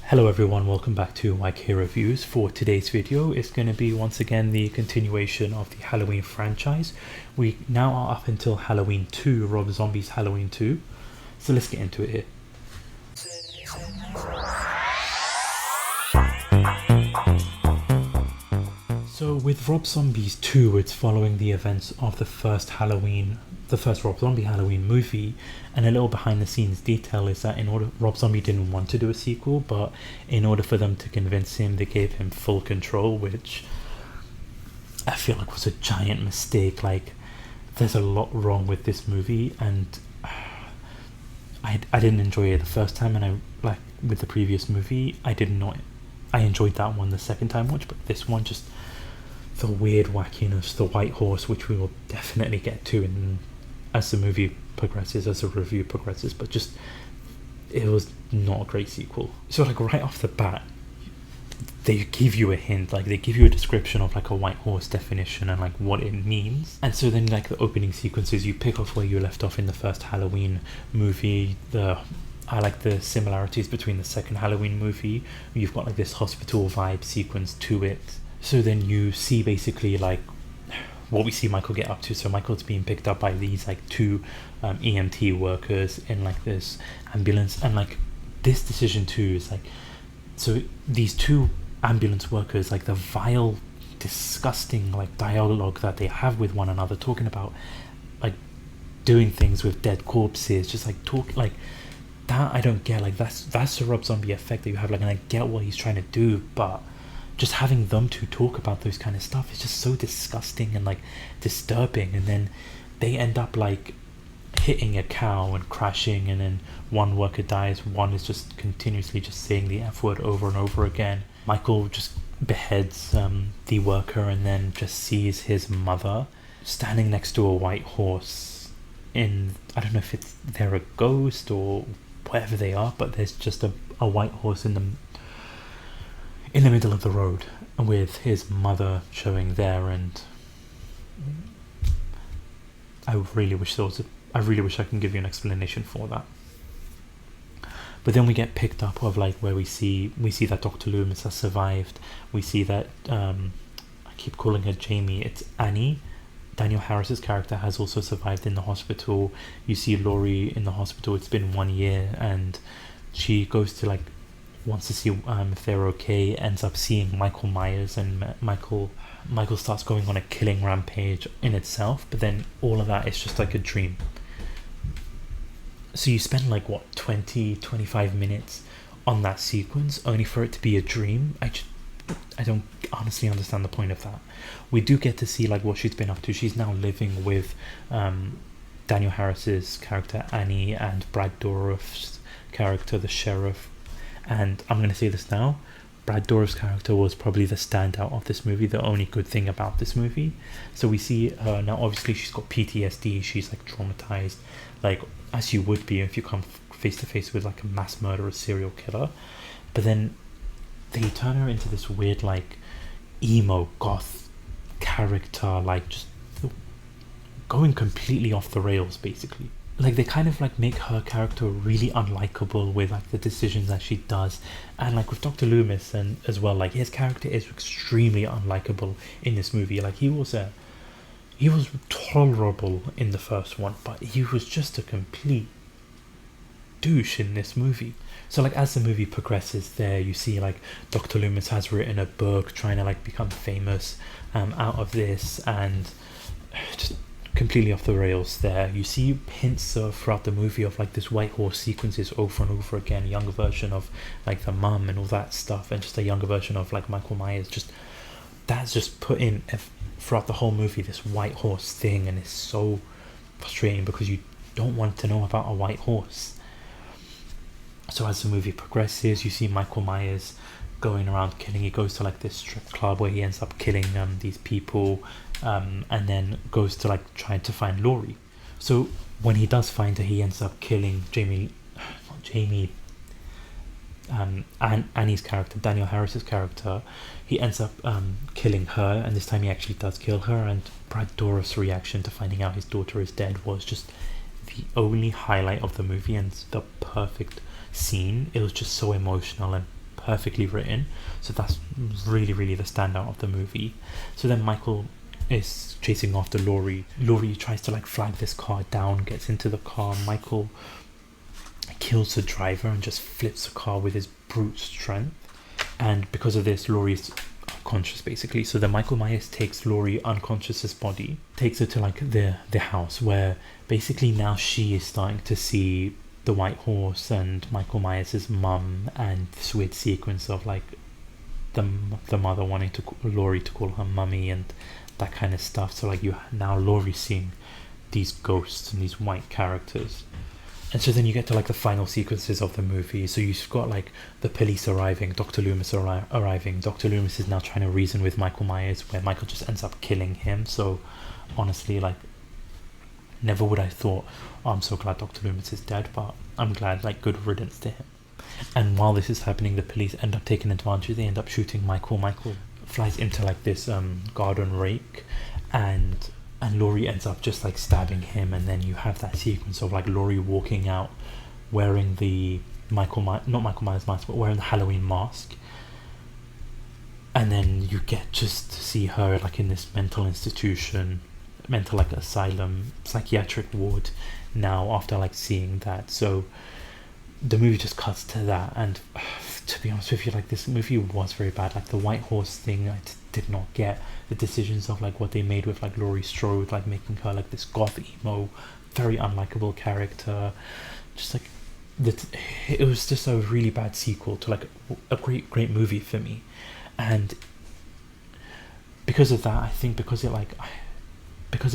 Hello everyone, welcome back to moviereviews. For today's video, it's going to be once again the continuation of the Halloween franchise. We now are up until Halloween 2, Rob Zombie's Halloween 2. So let's get into it here. So with Rob Zombie's 2, it's following the events of the first Rob Zombie Halloween movie, and a little behind the scenes detail is that Rob Zombie didn't want to do a sequel, but in order for them to convince him, they gave him full control, which I feel like was a giant mistake. Like, there's a lot wrong with this movie, and I didn't enjoy it the first time, and with the previous movie, I enjoyed that one the second time watch, but this one just, the weird wackiness, the white horse, which we will definitely get to as the movie progresses, as the review progresses, but just, it was not a great sequel. So like right off the bat, they give you a hint, like they give you a description of like a white horse definition and like what it means, and so then like the opening sequences, you pick off where you left off in the first Halloween movie. I like the similarities between the second Halloween movie. You've got like this hospital vibe sequence to it. So then you see basically like what we see Michael get up to. So Michael's being picked up by these like two EMT workers in like this ambulance, and like this decision too is like, so these two ambulance workers, like the vile, disgusting like dialogue that they have with one another, talking about like doing things with dead corpses, just like talk like that. I don't get, like that's the Rob Zombie effect that you have, like, and I get what he's trying to do, but just having them two talk about those kind of stuff is just so disgusting and like disturbing. And then they end up like hitting a cow and crashing, and then one worker dies, one is just continuously just saying the F word over and over again. Michael just beheads the worker, and then just sees his mother standing next to a white horse in, I don't know if they're a ghost or whatever they are, but there's just a white horse in the middle of the road with his mother showing there. And I really wish I can give you an explanation for that. But then we get picked up of like where we see that Dr. Loomis has survived. We see that I keep calling her Jamie, it's Annie. Daniel Harris's character has also survived in the hospital. You see Laurie in the hospital. It's been 1 year, and she goes to like, wants to see if they're okay, ends up seeing Michael Myers, and Michael starts going on a killing rampage in itself, but then all of that is just like a dream. So you spend like 20-25 minutes on that sequence only for it to be a dream. I don't honestly understand the point of that. We do get to see like what she's been up to. She's now living with Daniel Harris's character Annie and Brad Dourif's character the sheriff. And I'm going to say this now, Brad Dourif's character was probably the standout of this movie, the only good thing about this movie. So we see her now, obviously she's got PTSD, she's like traumatized, like as you would be if you come face to face with like a mass murderer, serial killer. But then they turn her into this weird like emo goth character, like just going completely off the rails basically. Like they kind of like make her character really unlikable with like the decisions that she does. And like with Dr. Loomis and as well, like his character is extremely unlikable in this movie. Like he was tolerable in the first one, but he was just a complete douche in this movie. So like as the movie progresses, there you see like Dr. Loomis has written a book trying to like become famous out of this, and just completely off the rails there. You see hints throughout the movie of like this white horse sequences over and over again, a younger version of like the mum and all that stuff, and just a younger version of like Michael Myers. Just that's just put in throughout the whole movie, this white horse thing, and it's so frustrating because you don't want to know about a white horse. So as the movie progresses, you see Michael Myers going around killing. He goes to like this strip club where he ends up killing these people, and then goes to like trying to find Laurie. So when he does find her, he ends up killing Annie's character, Daniel Harris's character. He ends up killing her, and this time he actually does kill her. And Brad Dourif's reaction to finding out his daughter is dead was just the only highlight of the movie, and the perfect scene. It was just so emotional and perfectly written. So that's really the standout of the movie. So then Michael is chasing after Laurie. Laurie tries to like flag this car down, gets into the car. Michael kills the driver and just flips the car with his brute strength. And because of this, Laurie's unconscious basically. So then Michael Myers takes Laurie unconscious's body, takes her to like the house, where basically now she is starting to see the white horse and Michael Myers' mum, and this weird sequence of like the mother wanting to Laurie to call her mummy and that kind of stuff. So like you now Laurie seeing these ghosts and these white characters. And so then you get to like the final sequences of the movie. So you've got like the police arriving, Dr. Loomis arriving. Dr. Loomis is now trying to reason with Michael Myers, where Michael just ends up killing him. So honestly, like, never would I thought, oh, I'm so glad Dr. Loomis is dead, but I'm glad, like, good riddance to him. And while this is happening, the police end up taking advantage. They end up shooting Michael. Michael flies into like this garden rake, and Laurie ends up just like stabbing him. And then you have that sequence of like Laurie walking out wearing the not Michael Myers mask, but wearing the Halloween mask. And then you get just to see her like in this mental institution, mental like asylum, psychiatric ward now, after like seeing that. So the movie just cuts to that, and to be honest with you, like, this movie was very bad. Like the white horse thing, I did not get the decisions of like what they made with like Laurie Strode, like making her like this goth emo, very unlikable character. Just like it was just a really bad sequel to like a great movie for me. And because of that, I think because of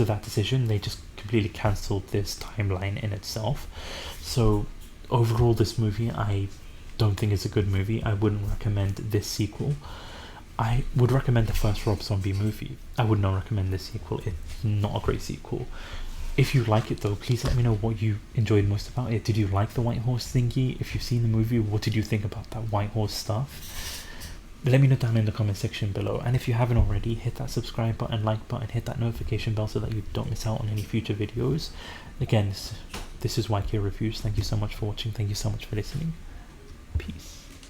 that decision, they just completely cancelled this timeline in itself. So overall, this movie I don't think is a good movie. I wouldn't recommend this sequel. I would recommend the first Rob Zombie movie. I would not recommend this sequel. It's not a great sequel. If you like it though, please let me know what you enjoyed most about it. Did you like the white horse thingy? If you've seen the movie, what did you think about that white horse stuff? Let me know down in the comment section below. And if you haven't already, hit that subscribe button, like button, hit that notification bell so that you don't miss out on any future videos. Again, this is YK Reviews. Thank you so much for watching. Thank you so much for listening. Peace.